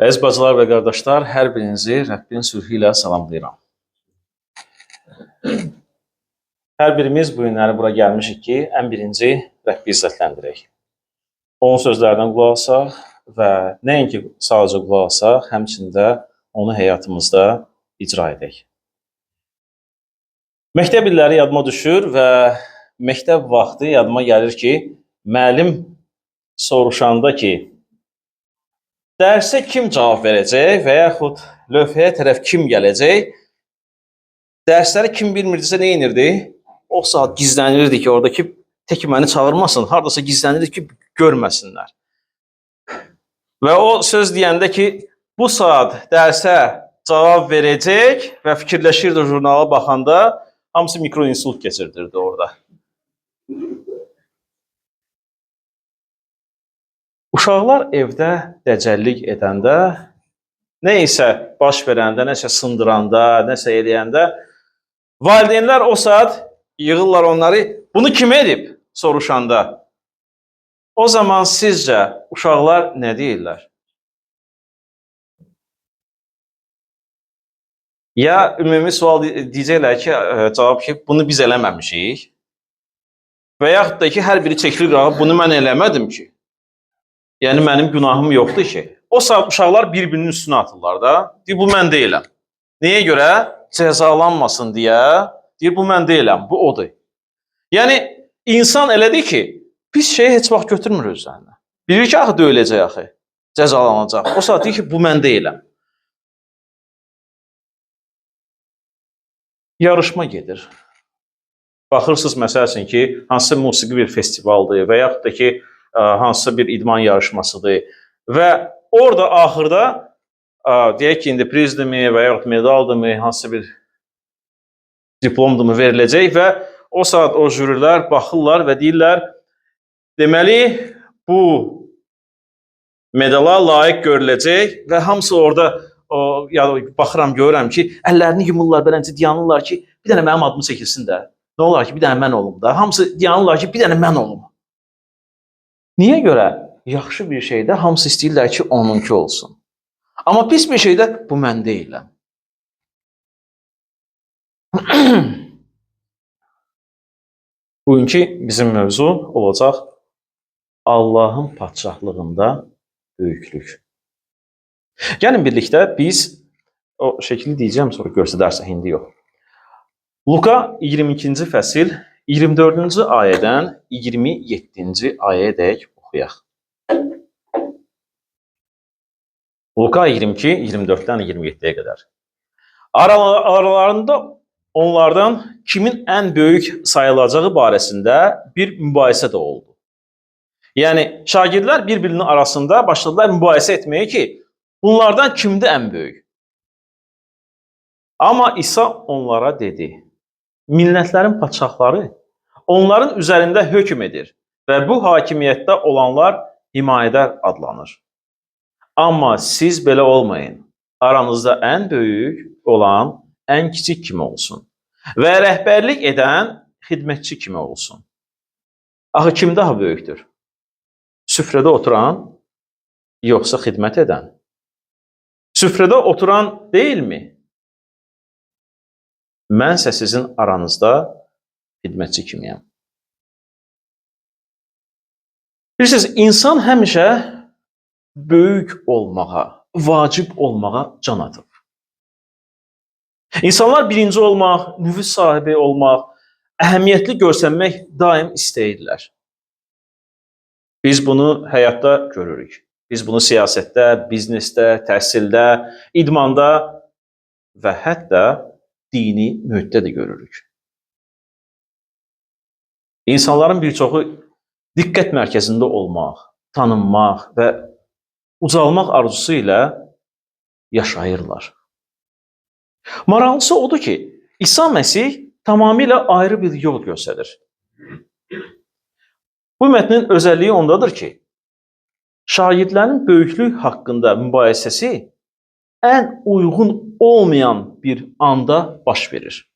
Əziz bacılar və qardaşlar, hər birinizi Rəbbin sülhü ilə salamlayıram. Hər birimiz bu günləri bura gəlmişik ki, ən birinci Rəbbi izzətləndirək. Onun sözlərindən qulaq asaq və nəinki sadəcə qulaq asaq, həmçində onu həyatımızda icra edək. Məktəb illəri yadıma düşür və məktəb vaxtı yadıma gəlir ki, müəllim soruşanda ki, dərsə kim cavab verəcək və yaxud lövhəyə tərəf kim gələcək, dərsləri kim bilmirdisə nə edirdi? O saat gizlənirdi ki, oradakı tək məni çağırmasın, haradasa gizlənirdi ki, görməsinlər. Və o söz deyəndə ki, bu saat dərsə cavab verəcək və fikirləşirdi jurnala baxanda, hamısı mikroinsult keçirdirdi orada. Uşaqlar evdə dəcəllik edəndə, nə isə baş verəndə, nəsə sındıranda, nəsə eləyəndə, valideynlər o saat yığırlar onları, bunu kim edib soruşanda. O zaman sizcə uşaqlar nə deyirlər? Ya ümumi sual deyəcəklər ki, cavab ki, bunu biz eləməmişik. Və yaxud da ki, hər biri çəkilir qağa, bunu mən eləmədim ki. Yəni, mənim günahım yoxdur ki. O saat uşaqlar bir-birinin üstünə atırlar da. Deyir, bu mən deyiləm. Nəyə görə? Cəzalanmasın deyə. Deyir, bu mən deyiləm, bu odur. Yəni, insan elədir ki, pis şeyi heç vaxt götürmür özlərinə. Bilir ki, axı döyüləcək axı, cəzalanacaq. O saat deyir ki, bu mən deyiləm. Yarışma gedir. Baxırsınız, məsəl üçün ki, hansısa musiqi bir festivaldır və yaxud da ki, hansısa bir idman yarışmasıdır və orada axırda deyək ki, indi prizdimi və yaxud medaldımı, hansısa bir diplomdımı veriləcək və o saat o jürilər baxırlar və deyirlər, deməli, bu medala layiq görüləcək və hamısı orada baxıram, görürəm ki, əllərini yumurlar, beləncə dayanırlar ki, bir dənə mənim adımı çəkilsin də. Nə olar ki, bir dənə mən olum da. Hamısı dayanırlar ki, bir dənə mən olum. Niyə görə? Yaxşı bir şeydə hamısı istəyirlər ki, onunki olsun. Amma pis bir şeydə bu mən deyiləm. Bugünkü bizim mövzu olacaq Allahın padşahlığında böyüklük. Gəlin birlikdə biz, o şəkili deyəcəm, sonra göstərsə, indi yox. Luka 22-ci fəsil 24-cü ayədən 27-ci ayədək oxuyaq. Luka 22, 24-dən 27-yə qədər. Aralarında onlardan kimin ən böyük sayılacağı barəsində bir mübahisə də oldu. Yəni, şagirdlər bir-birinin arasında başladılar mübahisə etməyə ki, bunlardan kimdir ən böyük? Amma İsa onlara dedi, millətlərin padşahları onların üzərində hökm edir və bu hakimiyyətdə olanlar himayədar adlanır. Amma siz belə olmayın. Aranızda ən böyük olan ən kiçik kimi olsun və rəhbərlik edən xidmətçi kimi olsun. Axı kim daha böyükdür? Süfrədə oturan, yoxsa xidmət edən? Süfrədə oturan deyilmi? Mənsə sizin aranızda xidmətçi kimiyəm. Bilirsiniz, insan həmişə böyük olmağa, vacib olmağa can atıb. İnsanlar birinci olmaq, nüfuz sahibi olmaq, əhəmiyyətli görsənmək daim istəyirlər. Biz bunu həyatda görürük. Biz bunu siyasətdə, biznesdə, təhsildə, idmanda və hətta dini mühitdə də görürük. İnsanların bir çoxu diqqət mərkəzində olmaq, tanınmaq və ucalmaq arzusu ilə yaşayırlar. Maraqlısı odur ki, İsa Məsih tamamilə ayrı bir yol göstərir. Bu mətnin özəlliyi ondadır ki, şagirdlərin böyüklük haqqında mübahisəsi ən uyğun olmayan bir anda baş verir.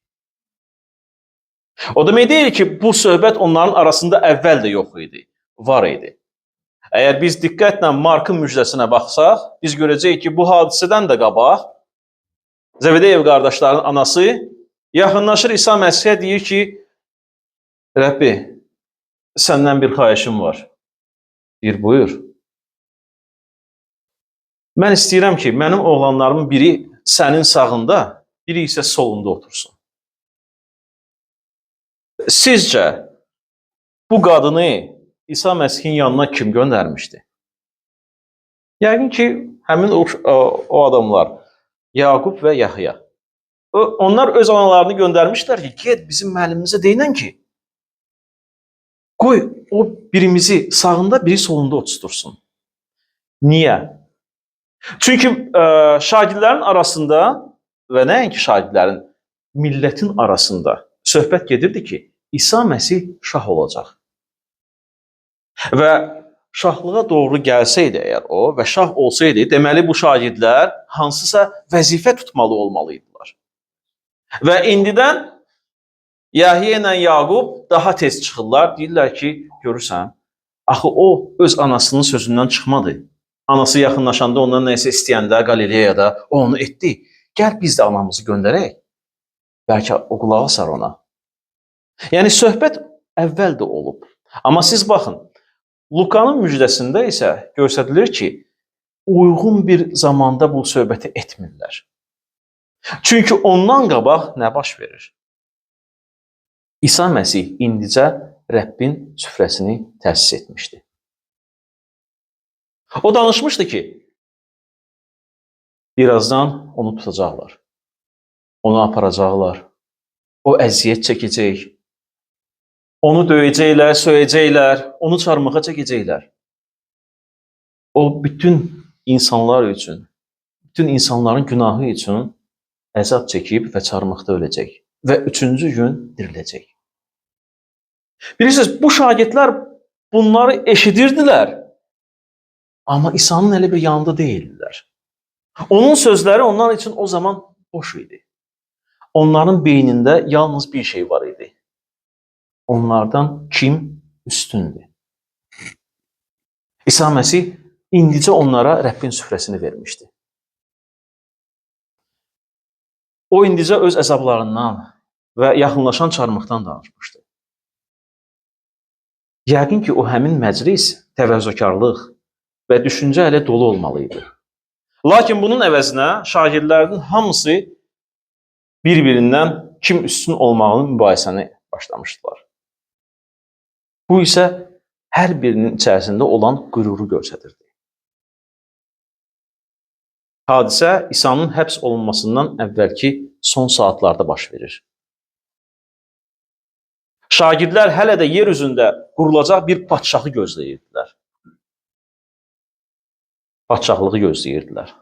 O demək deyil ki, bu söhbət onların arasında əvvəl də yox idi, var idi. Əgər biz diqqətlə Markın müjdəsinə baxsaq, biz görəcəyik ki, bu hadisədən də qabaq Zəbedeyev qardaşların anası yaxınlaşır İsa Məsihə deyir ki, Rəbbi, səndən bir xahişim var. Deyir, buyur. Mən istəyirəm ki, mənim oğlanlarımın biri sənin sağında, biri isə solunda otursun. Sizcə, bu qadını İsa Məsihin yanına kim göndərmişdi? Yəqin ki, həmin o adamlar, Yaqub və Yahya. Onlar öz analarını göndərmişlər ki, get bizim müəllimimizə deyinən ki, qoy o birimizi sağında, biri solunda otursun. Niyə? Çünki şagirdlərin arasında və nəinki şagirdlərin, millətin arasında söhbət gedirdi ki, İsa Məsih şah olacaq. Və şahlığa doğru gəlsəydi əgər o və şah olsaydı, deməli bu şagirdlər hansısa vəzifə tutmalı olmalıydılar. Və indidən Yahya ilə Yaqub daha tez çıxırlar, deyirlər ki, görürsən, axı o öz anasının sözündən çıxmadı. Anası yaxınlaşanda ondan nəysə istəyəndə Qalileyada o onu etdi. Gəl biz də anamızı göndərək. Bəlkə o qulaq asar ona. Yəni söhbət əvvəl də olub. Amma siz baxın, Lukanın müjdəsində isə göstərilir ki, uyğun bir zamanda bu söhbəti etmirlər. Çünki ondan qabaq nə baş verir? İsa Məsih indicə Rəbbin süfrəsini təsis etmişdi. O danışmışdı ki, birazdan onu tutacaqlar, onu aparacaqlar, o əziyyət çəkəcək, onu döyəcəklər, söyəcəklər, onu çarmıxa çəkəcəklər. O bütün insanlar üçün, bütün insanların günahı üçün əzab çəkib və çarmıxda öləcək və 3-cü gün diriləcək. Bilirsiniz, bu şagirdlər bunları eşidirdilər, amma İsa'nın elə bir yanında deyildilər. Onun sözləri onlar üçün o zaman boş idi. Onların beynində yalnız bir şey var idi. Onlardan kim üstündür? İsa Məsih indicə onlara Rəbbin süfrəsini vermişdi. O indicə öz əzablarından və yaxınlaşan çarmıxdan danışmışdı. Yəqin ki, o həmin məclis təvəzzökarlıq və düşüncə ilə dolu olmalıydı. Lakin bunun əvəzinə şagirdlərin hamısı bir-birindən kim üstün olmağının mübahisəni başlamışdılar. Bu isə hər birinin içərisində olan qüruru göstərirdi. Hadisə İsa'nın həbs olunmasından əvvəlki son saatlarda baş verir. Şagirdlər hələ də yer üzündə qurulacaq bir padşahı gözləyirdilər. Padşahlığı gözləyirdilər.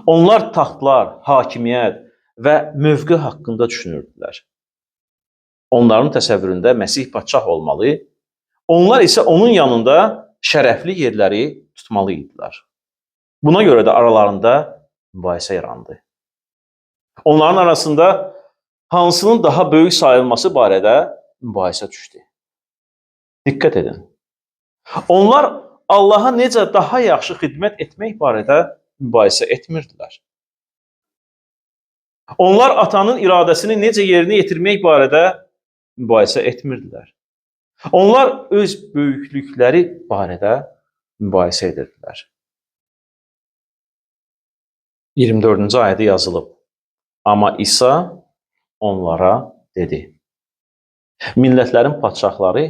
Onlar taxtlar, hakimiyyət və mövqe haqqında düşünürdülər. Onların təsəvvüründə Məsih padşah olmalı, onlar isə onun yanında şərəfli yerləri tutmalı idilər. Buna görə də aralarında mübahisə yarandı. Onların arasında hansının daha böyük sayılması barədə mübahisə düşdü. Diqqət edin. Onlar Allaha necə daha yaxşı xidmət etmək barədə mübahisə etmirdilər. Onlar atanın iradəsini necə yerinə yetirmək barədə mübahisə etmirdilər. Onlar öz böyüklükləri barədə mübahisə edirdilər. 24-cü ayədə yazılıb. Amma İsa onlara dedi. Millətlərin padşahları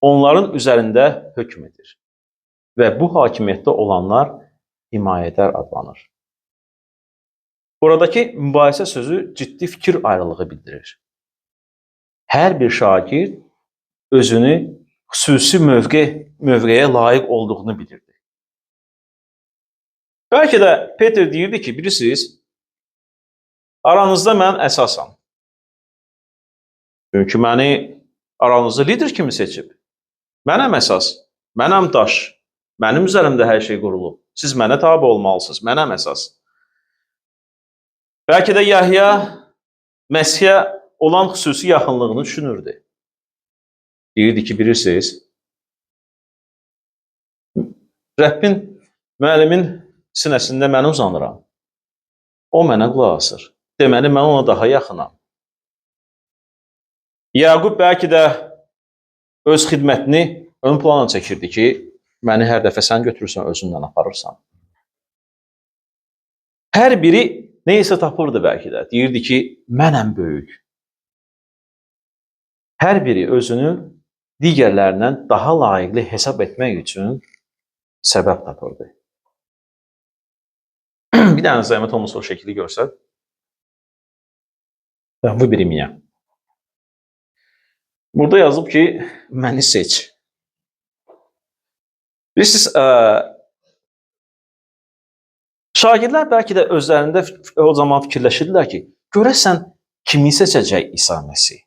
onların üzərində hökm edir. Və bu hakimiyyətdə olanlar himayədar adlanır. Buradakı mübahisə sözü ciddi fikir ayrılığı bildirir. Hər bir şagird özünü xüsusi mövqeyə layiq olduğunu bilirdi. Bəlkə də Peter deyirdi ki, bilirsiniz, aranızda mən əsasam. Çünki məni aranızda lider kimi seçib. Mənəm əsas, mənəm daş, mənim üzərimdə hər şey qurulub. Siz mənə tabe olmalısınız, mənəm əsas. Bəlkə də Yahya Məsihə olan xüsusi yaxınlığını düşünürdü. Deyirdi ki, bilirsiniz, Rəbbin, müəllimin sinəsində mən uzanıram. O mənə qulaq asır. Deməli, mən ona daha yaxınam. Yaqub bəlkə də öz xidmətini ön plana çəkirdi ki, məni hər dəfə sən götürürsən, özünlə aparırsan. Hər biri neysə tapırdı bəlkə də. Deyirdi ki, mənəm böyük. Hər biri özünü digərlərindən daha layiqli hesab etmək üçün səbəb tapırdı. Bir dənə Zəhmət olmasa o şəkili görsək. Bu birimiyyə. Burada yazıb ki, məni seç. Bilirsiniz, şagirdlər bəlkə də özlərində o zaman fikirləşirdilər ki, görəsən kimi seçəcək İsa Məsih?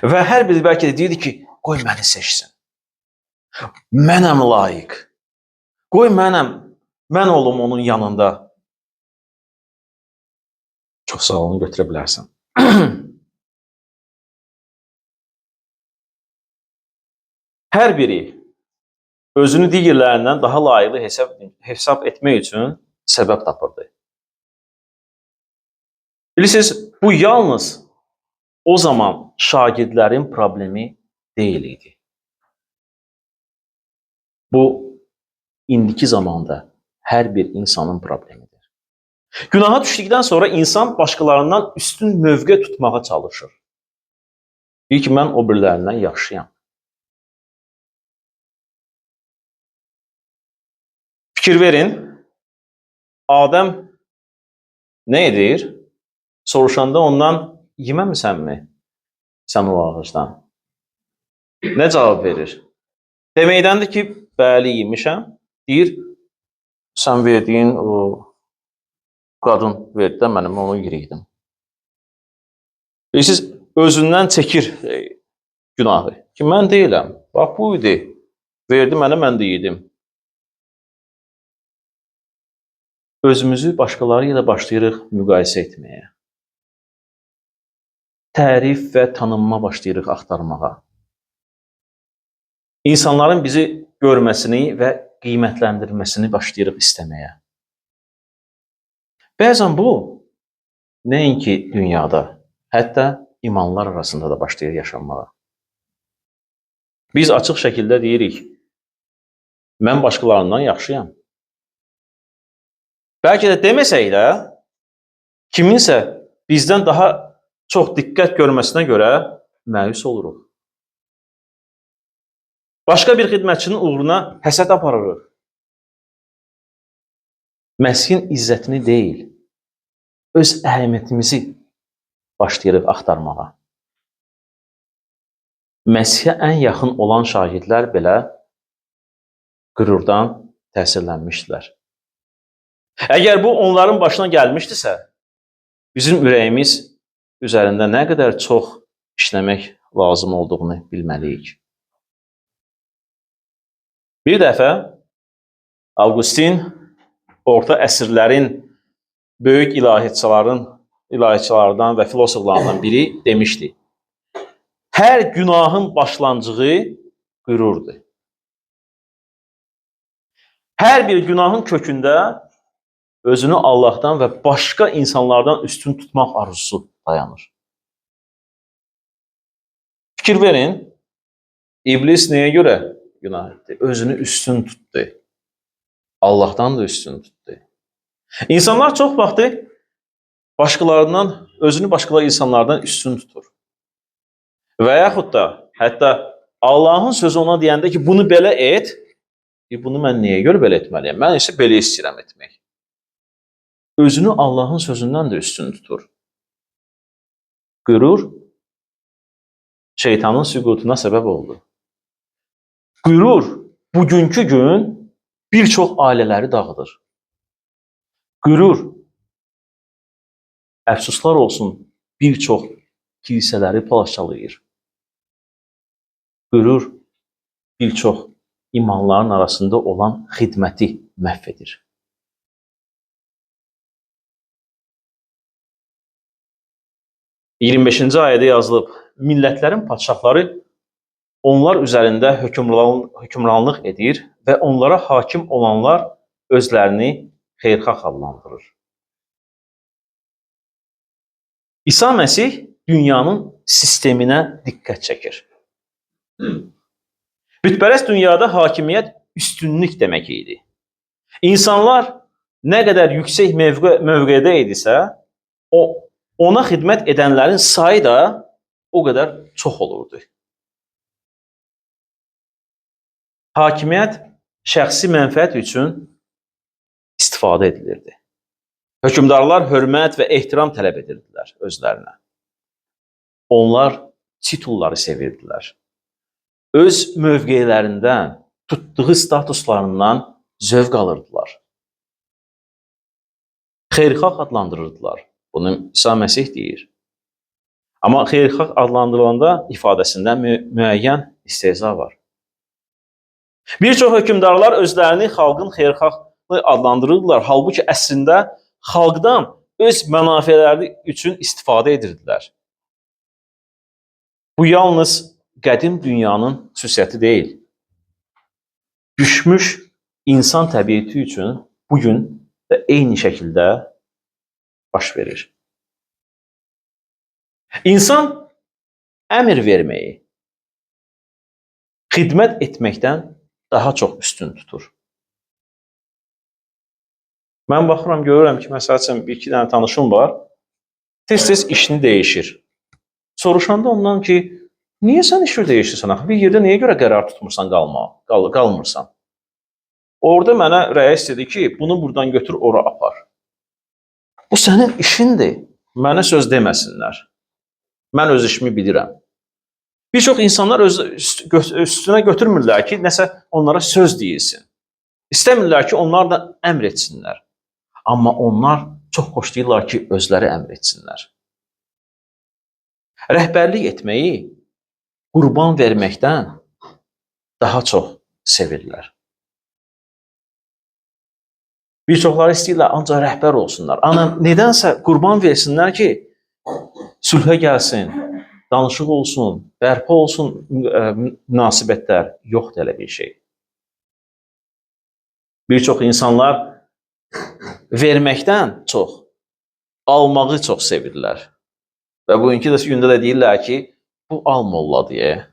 Və hər biri bəlkə də deyirdi ki, qoy məni seçsin. Mənəm layiq. Qoy mən olum onun yanında. Çox sağ olun, götürə bilərsən. Hər biri özünü digərlərindən daha layiqli hesab etmək üçün səbəb tapırdı. Bilirsiniz, bu yalnız o zaman şagirdlərin problemi deyil idi. Bu, indiki zamanda hər bir insanın problemidir. Günaha düşdükdən sonra insan başqalarından üstün mövqe tutmağa çalışır. Deyir ki, mən o birilərindən yaxşıyam. Fikir verin, Adəm nə edir? Soruşanda ondan yeməmisənmi sən o ağacdan? Nə cavab verir? Deməkdəndir ki, bəli, yemişəm. Deyir, sən verdiyin o qadın verdi də mənim onu yeyirdim. Bilirsiniz, özündən çəkir günahı. Ki, mən deyiləm. Bax, bu idi. Verdi mənə, mən də yedim. Özümüzü başqaları ilə başlayırıq müqayisə etməyə. Tərif və tanınma başlayırıq axtarmağa. İnsanların bizi görməsini və qiymətləndirməsini başlayırıq istəməyə. Bəzən bu, nəinki dünyada, hətta imanlar arasında da başlayır yaşanmağa. Biz açıq şəkildə deyirik, mən başqalarından yaxşıyam. Bəlkə də deməsək də, kiminsə bizdən daha çox diqqət görməsinə görə məyus oluruq. Başqa bir xidmətçinin uğruna həsəd aparırıq. Məsihin izzətini deyil, öz əhəmiyyətimizi başlayırıq axtarmağa. Məsihə ən yaxın olan şagirdlər belə qürurdan təsirlənmişdilər. Əgər bu onların başına gəlmişdisə, bizim ürəyimiz üzərində nə qədər çox işləmək lazım olduğunu bilməliyik. Bir dəfə Avqustin orta əsrlərin böyük ilahiçilərdən və filosoflarından biri demişdi. Hər günahın başlanğıcı qürurdur. Hər bir günahın kökündə özünü Allahdan və başqa insanlardan üstün tutmaq arzusu dayanır. Fikir verin, iblis nəyə görə günah etdi? Özünü üstün tutdu. Allahdan da üstün tutdu. İnsanlar çox vaxtı özünü başqa insanlardan üstün tutur. Və yaxud da, hətta Allahın sözü ona deyəndə ki, bunu belə et, bunu mən niyə görə belə etməliyəm? Mən isə belə istəyirəm etmək. Özünü Allahın sözündən də üstün tutur. Qürur şeytanın süqutuna səbəb oldu. Qürur bugünkü gün bir çox ailələri dağıdır. Qürur, əfsuslar olsun, bir çox kilsələri parçalayır. Qürur, bir çox imanların arasında olan xidməti məhv edir. – 25-ci ayədə yazılıb, millətlərin padşahları onlar üzərində hökmranlıq edir və onlara hakim olanlar özlərini xeyirxah adlandırır. İsa Məsih dünyanın sisteminə diqqət çəkir. Bütpərəst dünyada hakimiyyət üstünlük demək idi. İnsanlar nə qədər yüksək mövqedə idisə, ona xidmət edənlərin sayı da o qədər çox olurdu. Hakimiyyət şəxsi mənfəət üçün istifadə edilirdi. Hökmdarlar hörmət və ehtiram tələb edirdilər özlərinə. Onlar titulları sevirdilər. Öz mövqelərindən, tutduğu statuslarından zövq alırdılar. Xeyirxah adlandırırdılar. Bunu İsa Məsih deyir. Amma xeyirxah adlandırılanda ifadəsində müəyyən istehza var. Bir çox hökmdarlar özlərini xalqın xeyirxahı adlandırırdılar. Halbuki əslində xalqdan öz mənafeləri üçün istifadə edirdilər. Bu yalnız qədim dünyanın xüsusiyyəti deyil. Düşmüş insan təbiəti üçün bugün də eyni şəkildə baş verir. İnsan əmr verməyi, xidmət etməkdən daha çox üstün tutur. Mən baxıram, görürəm ki, məsəl üçün bir-iki dənə tanışım var, tez-tez işini dəyişir. Soruşanda ondan ki, niyə sən işini dəyişirsən? Bir yerdə niyə görə qərar tutmursan, qalmırsan? Orada mənə rəis dedi ki, bunu buradan götür, ora apar. Bu sənin işindir, mənə söz deməsinlər. Mən öz işimi bilirəm. Bir çox insanlar üstünə götürmürlər ki, nəsə onlara söz deyilsin. İstəmirlər ki, onlar da əmr etsinlər. Amma onlar çox xoşlayırlar ki, özləri əmr etsinlər. Rəhbərlik etməyi qurban verməkdən daha çox sevirlər. Bir çoxları istəyirlər, ancaq rəhbər olsunlar. Amma nədənsə qurban versinlər ki, sülhə gəlsin, danışıq olsun, bərpa olsun münasibətlər. Yoxdur elə bir şey. Bir çox insanlar verməkdən çox almağı çox sevirlər. Və bugünkü gündə də deyirlər ki, bu almolla deyə.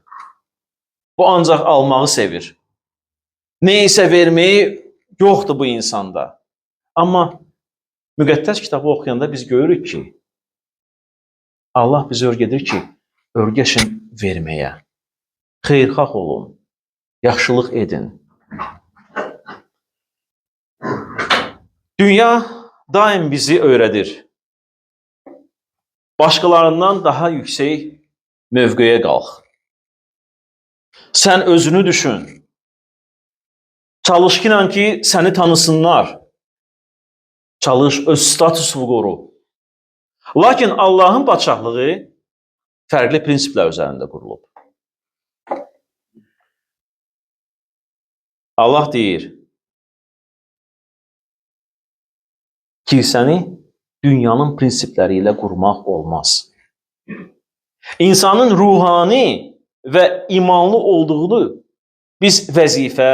Bu ancaq almağı sevir. Neysə verməyi yoxdur bu insanda. Amma müqəddəs kitabı oxuyanda biz görürük ki, Allah bizi öyrədir ki, öyrəşin verməyə. Xeyirxah olun, yaxşılıq edin. Dünya daim bizi öyrədir. Başqalarından daha yüksək mövqeyə qalx. Sən özünü düşün. Çalış ki, səni tanısınlar. Çalış, öz statusunu qoru. Lakin Allahın padşahlığı fərqli prinsiplər üzərində qurulub. Allah deyir, kilsəni dünyanın prinsipləri ilə qurmaq olmaz. İnsanın ruhani və imanlı olduğunu biz vəzifə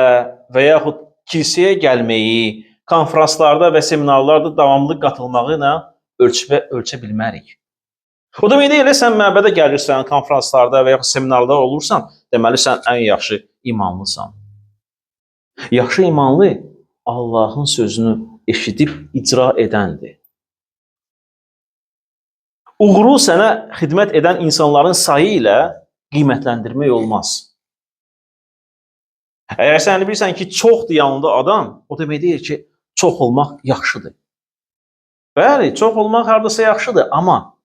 və yaxud kilsəyə gəlməyi, konfranslarda və seminarlarda davamlı qatılmağı ilə ölçə bilmərik. O demək deyil, sən məbədə gəlirsən, konfranslarda və yaxud seminarlarda olursan, deməli sən ən yaxşı imanlısan. Yaxşı imanlı Allahın sözünü eşidib icra edəndir. Uğuru sənə xidmət edən insanların sayı ilə qiymətləndirmək olmaz. Əgər sən bilirsən ki, çoxdur yanında adam, o demək deyir ki, çox olmaq yaxşıdır. Bəli, çox olmaq hardasa yaxşıdır, amma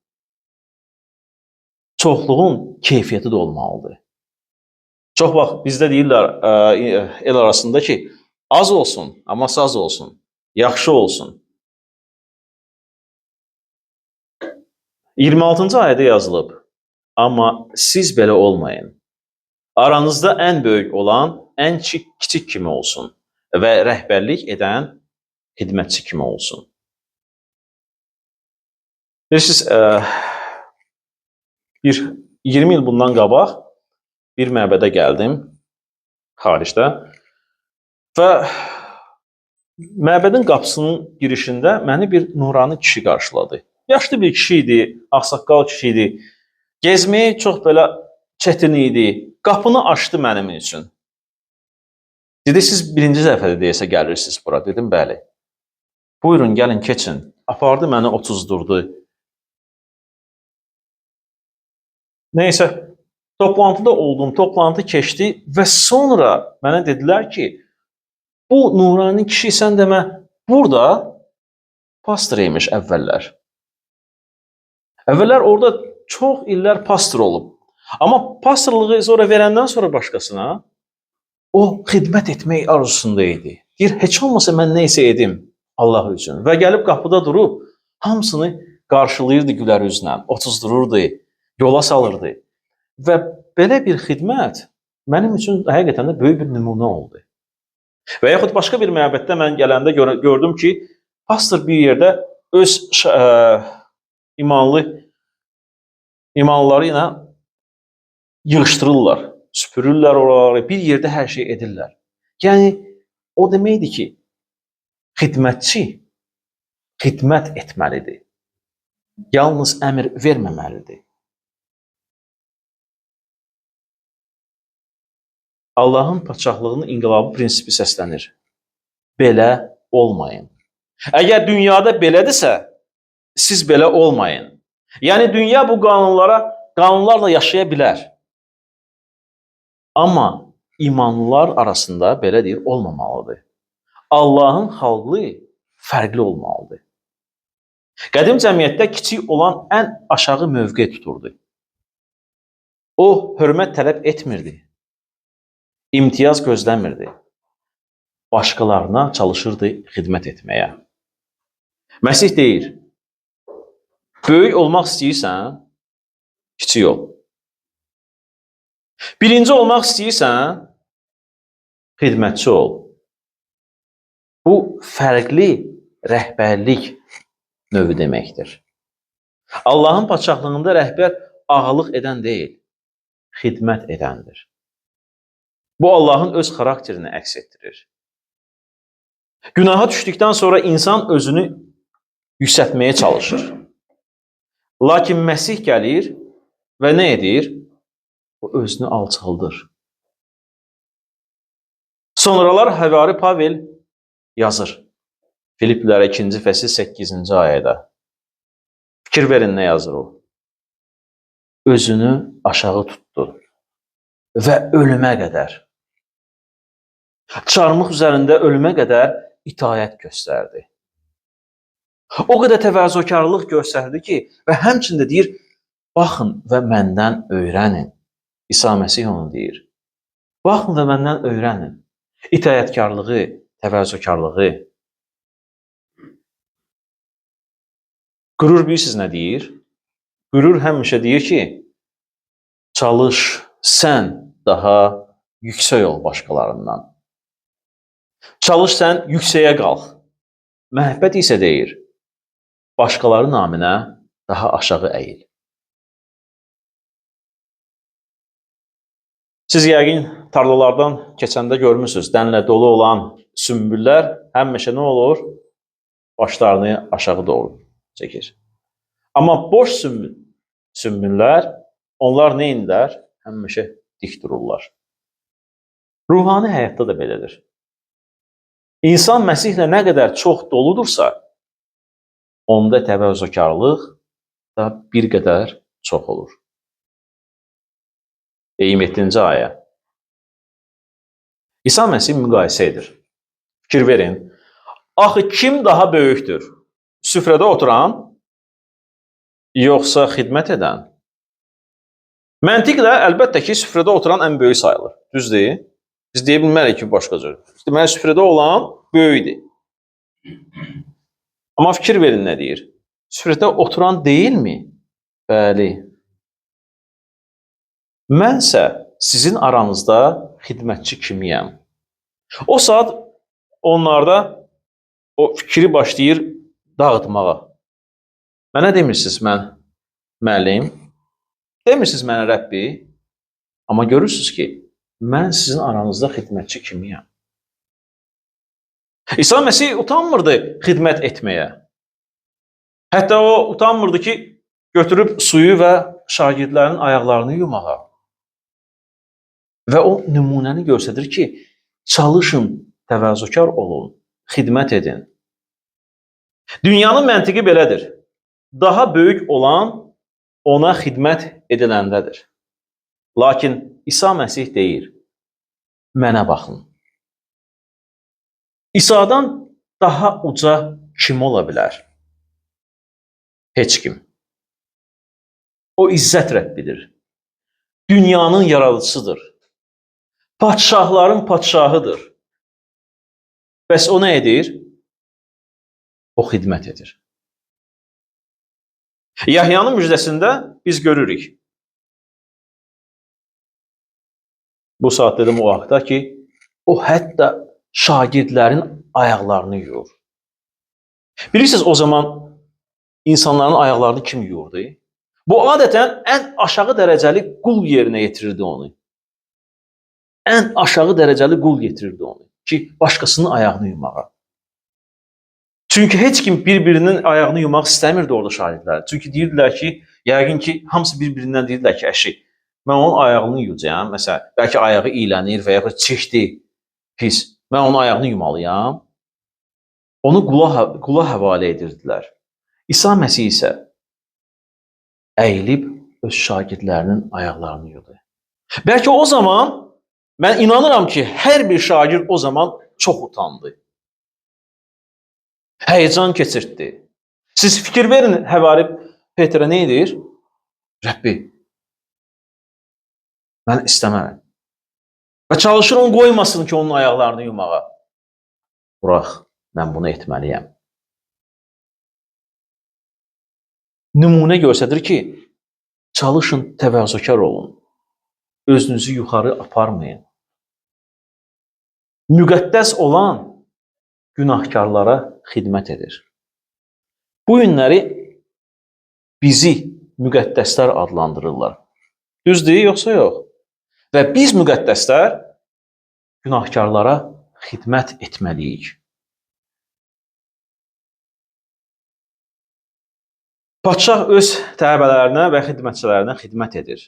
çoxluğun keyfiyyəti də olmalıdır. Çox vaxt bizdə deyirlər el arasında ki, az olsun, amma saz olsun, yaxşı olsun. 26-cı ayədə yazılıb, amma siz belə olmayın. Aranızda ən böyük olan ən kiçik kimi olsun və rəhbərlik edən xidmətçi kimi olsun. Bilirsiniz, 20 il bundan qabaq bir məbədə gəldim, xaricdə və məbədin qapısının girişində məni bir nurani kişi qarşıladı. Yaşlı bir kişi idi, ağsaqqal kişi idi. Gezməyi çox belə çətin idi. Qapını açdı mənim üçün. Dedi, siz birinci dəfədə deyəsə gəlirsiniz bura. Dedim, bəli. Buyurun, gəlin, keçin. Apardı məni otuzdurdu. Neysə, toplantıda oldum, toplantı keçdi və sonra mənə dedilər ki, bu nurani kişi sən demə burada pastor imiş əvvəllər. Əvvəllər orada çox illər pastor olub. Amma pastorluğu sonra verəndən sonra başqasına o xidmət etmək arzusunda idi. Deyir, heç olmasa mən nə isə edim Allah üçün. Və gəlib qapıda durub, hamısını qarşılayırdı gülər üzlə, otuzdururdu, yola salırdı. Və belə bir xidmət mənim üçün həqiqətən də böyük bir nümunə oldu. Və yaxud başqa bir məbəddə mən gələndə gördüm ki, pastor bir yerdə öz imanları ilə yığışdırırlar, süpürürlər oraları, bir yerdə hər şey edirlər. Yəni, o deməkdir ki, xidmətçi xidmət etməlidir. Yalnız əmr verməməlidir. Allahın padşahlığının inqilabı prinsipi səslənir. Belə olmayın. Əgər dünyada belədirsə, siz belə olmayın. Yəni, dünya bu qanunlarla yaşaya bilər. Amma imanlılar arasında belə deyir, olmamalıdır. Allahın xalqı fərqli olmalıdır. Qədim cəmiyyətdə kiçik olan ən aşağı mövqe tuturdu. O, hörmət tələb etmirdi. İmtiyaz gözləmirdi. Başqalarına çalışırdı xidmət etməyə. Məsih deyir, böyük olmaq istəyirsən, kiçik ol. Birinci olmaq istəyirsən, xidmətçi ol. Bu, fərqli rəhbərlik növü deməkdir. Allahın padşahlığında rəhbər ağalıq edən deyil, xidmət edəndir. Bu, Allahın öz xarakterini əks etdirir. Günaha düşdükdən sonra insan özünü yüksəltməyə çalışır. Lakin Məsih gəlir və nə edir? O özünü alçaldır. Sonralar Həvari Pavel yazır. Filiplilərə 2-ci fəsil 8-ci ayədə. Fikir verin nə yazır o? Özünü aşağı tutdu və ölümə qədər. Çarmıx üzərində ölümə qədər itaət göstərdi. O qədər təvazökarlıq göstərdi ki, və həmçində deyir, baxın və məndən öyrənin. İsa Məsih onu deyir. Baxın və məndən öyrənin. İtaətkarlığı, təvazökarlığı. Qürur bilirsiniz nə deyir? Qürur həmişə deyir ki, çalış, sən daha yüksək ol başqalarından. Çalış, sən yüksəyə qalx. Məhəbbət isə deyir, başqaları naminə daha aşağı əyil. Siz yəqin tarlalardan keçəndə görmürsünüz, dənlə dolu olan sümbüllər həmişə nə olur? Başlarını aşağı doğru çəkir. Amma boş sümbüllər, onlar nə edirlər? Həmişə dik dururlar. Ruhani həyatda da belədir. İnsan Məsihlə nə qədər çox doludursa, onda təvazökarlıq da bir qədər çox olur. 27-ci ayə. İsa Məsih müqayisə edir. Fikir verin. Axı kim daha böyükdür? Süfrədə oturan, yoxsa xidmət edən? Məntiqlə əlbəttə ki, süfrədə oturan ən böyük sayılır. Düzdür? Biz deyə bilmərik ki, başqa cür. Deməli, süfrədə olan böyükdür. Amma fikir verin nə deyir? Süfrədə oturan deyilmi? Bəli. Mənsə sizin aranızda xidmətçi kimiyəm. O saat onlarda o fikri başlayır dağıtmağa. Mənə demirsiniz mən müəllim, demirsiniz mənə Rəbbi, Amma görürsünüz ki, mən sizin aranızda xidmətçi kimiyəm? İsa Məsih utanmırdı xidmət etməyə. Hətta o utanmırdı ki, götürüb suyu və şagirdlərin ayaqlarını yumağa. Və o nümunəni göstərir ki, çalışın, təvazökar olun, xidmət edin. Dünyanın məntiqi belədir. Daha böyük olan ona xidmət ediləndədir. Lakin İsa Məsih deyir, mənə baxın. İsa'dan daha uca kim ola bilər? Heç kim. O izzət Rəbbidir. Dünyanın yaradıcısıdır. Padşahların padşahıdır. Bəs o nə edir? O xidmət edir. Yahyanın müjdəsində biz görürük. Bu saat dedim o vaxtda ki, o hətta şagirdlərin ayaqlarını yuyur. Bilirsiniz, o zaman insanların ayaqlarını kim yuyurdu? Bu adətən ən aşağı dərəcəli qul yerinə yetirirdi onu. Ən aşağı dərəcəli qul yetirirdi onu ki, başqasının ayağını yumağa. Çünki heç kim bir-birinin ayağını yumaq istəmirdi orada şagirdlər. Çünki deyirdilər ki, yəqin ki, hamısı bir-birindən deyirdilər ki, əşi, mən onun ayağını yuyacağam. Məsələn, bəlkə ayağı iylənir və yaxud çirkdi, pis. Mən onun ayağını yumalıyam. Onu qula həvalə edirdilər. İsa Məsih isə əyilib öz şagirdlərinin ayaqlarını yudu. Bəlkə o zaman, mən inanıram ki, hər bir şagird o zaman çox utandı. Həyəcan keçirtdi. Siz fikir verin, həvari Petrə nə edir? Rəbbi, mən istəmərəm. Və çalışır onu qoymasın ki, onun ayaqlarını yumağa. Burax, mən bunu etməliyəm. Nümunə göstərir ki, çalışın, təvazökar olun. Özünüzü yuxarı aparmayın. Müqəddəs olan günahkarlara xidmət edir. Bu günləri bizi müqəddəslər adlandırırlar. Düzdür, yoxsa yox? Və biz müqəddəslər günahkarlara xidmət etməliyik. Padşah öz təbələrinə və xidmətçilərinə xidmət edir.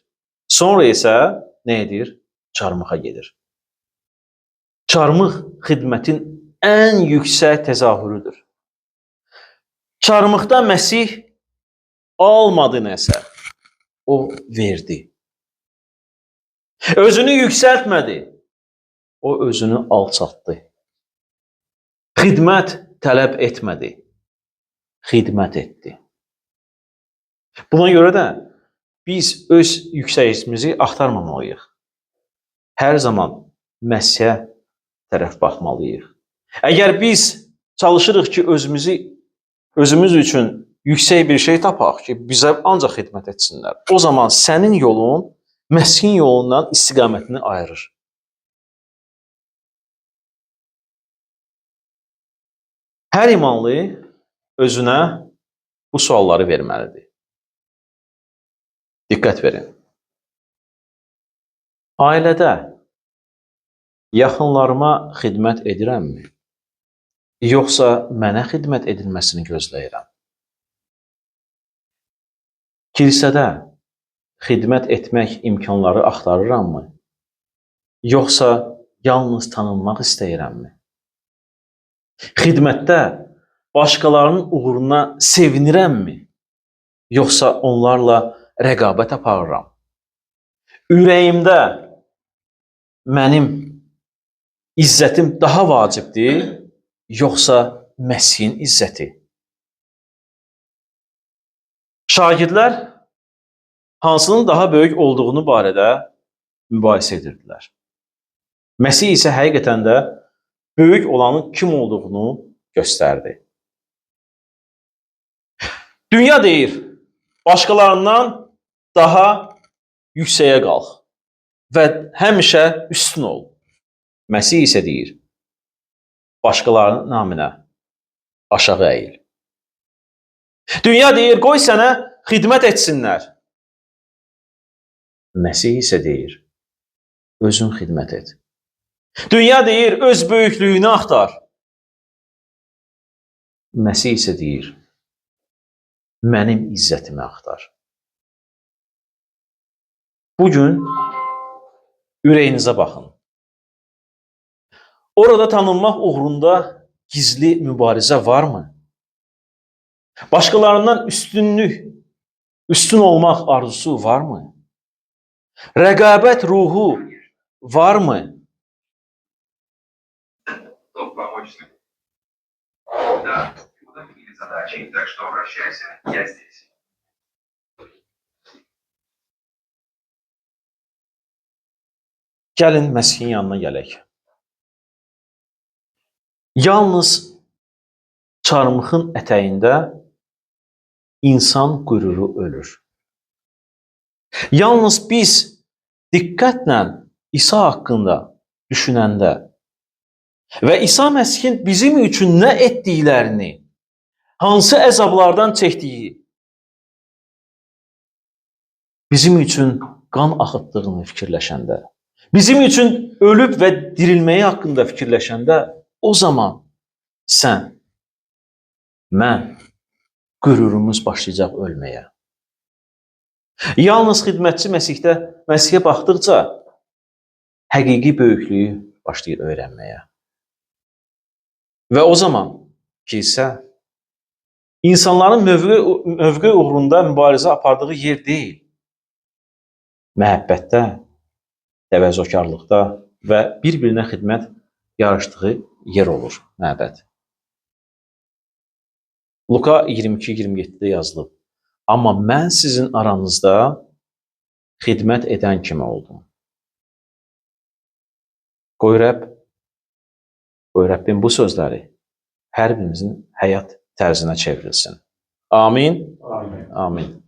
Sonra isə nə edir? Çarmıxa gedir. Çarmıx xidmətin ən yüksək təzahürüdür. Çarmıxda Məsih almadı nəsə, o verdi. Özünü yüksəltmədi, o özünü alçaltdı. Xidmət tələb etmədi, xidmət etdi. Buna görə də biz öz yüksəlişimizi axtarmamalıyıq. Hər zaman Məsihə tərəf baxmalıyıq. Əgər biz çalışırıq ki, özümüz üçün yüksək bir şey tapaq ki, bizə ancaq xidmət etsinlər, o zaman sənin yolun Məsihin yolundan istiqamətini ayırır. Hər imanlı özünə bu sualları verməlidir. Diqqət verin. Ailədə yaxınlarıma xidmət edirəmmi? Yoxsa mənə xidmət edilməsini gözləyirəm? Kilsədə xidmət etmək imkanları axtarırammı? Yoxsa yalnız tanınmaq istəyirəmmi? Xidmətdə başqalarının uğruna sevinirəmmi? Yoxsa onlarla rəqabət aparıram? Ürəyimdə mənim izzətim daha vacibdir, yoxsa Məsihin izzəti? Şagirdlər hansının daha böyük olduğunu barədə mübahisə edirdilər. Məsih isə həqiqətən də böyük olanın kim olduğunu göstərdi. Dünya deyir, başqalarından daha yüksəyə qalx və həmişə üstün ol. Məsih isə deyir, başqalarının naminə aşağı əyil. Dünya deyir, qoy sənə xidmət etsinlər. Məsih isə deyir, özün xidmət et. Dünya deyir, öz böyüklüyünü axtar. Məsih isə deyir, mənim izzətimi axtar. Bugün ürəyinizə baxın. Orada tanınmaq uğrunda gizli mübarizə varmı? Başqalarından üstün olmaq arzusu varmı? Rəqabət ruhu varmı? Да, удовлетворили задачи, так что обращайся, я здесь. Gəlin Məsihin yanına gələk. Yalnız çarmıxın ətəyində insan qüruru ölür. Yalnız biz diqqətlə İsa haqqında düşünəndə və İsa Məsihin bizim üçün nə etdiklərini, hansı əzablardan çəkdiyi, bizim üçün qan axıtdığını fikirləşəndə, bizim üçün ölüb və dirilməyi haqqında fikirləşəndə, o zaman sən, mən, qürurumuz başlayacaq ölməyə. Yalnız xidmətçi Məsihə baxdıqca həqiqi böyüklüyü başlayır öyrənməyə. Və o zaman kilsə insanların mövqe uğrunda mübarizə apardığı yer deyil. Məhəbbətdə, təvəzzökarlıqda və bir-birinə xidmət yarışdığı yer olur məbəd. Luka 22-27-də yazılıb. Amma mən sizin aranızda xidmət edən kimi oldum. Qoy Rəbbin bu sözləri hər birimizin həyat tərzinə çevrilsin. Amin. Amin.